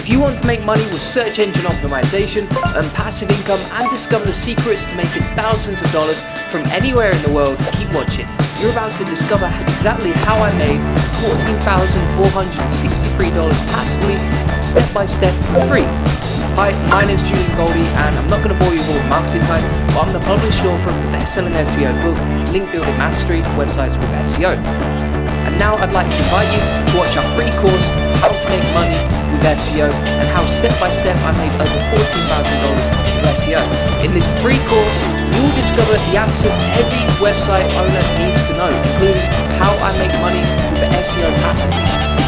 If you want to make money with search engine optimization, earn passive income, and discover the secrets to making thousands of dollars from anywhere in the world, keep watching. You're about to discover exactly how I made $14,463 passively, step by step, for free. Hi, my name is Julian Goldie, and I'm not going to bore you with all the marketing hype, but I'm the published author of the best-selling SEO book, Link Building Mastery, Websites with SEO. And now I'd like to invite you to watch our free course, How to Make Money with SEO, and how step-by-step I made over $14,000 with SEO. In this free course, you'll discover the answers every website owner needs to know, including how I make money with the SEO passively,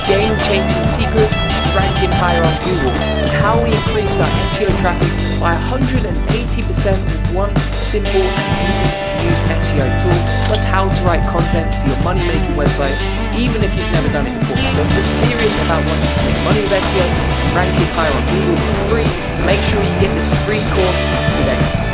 game-changing secrets to ranking higher on Google, and how we increased our SEO traffic by 180% with one simple and easy-to-use SEO tool, plus how to write content for your money-making website, even if you've never done it before. So if you're serious about wanting to make money with SEO and ranking higher on Google for free, make sure you get this free course today.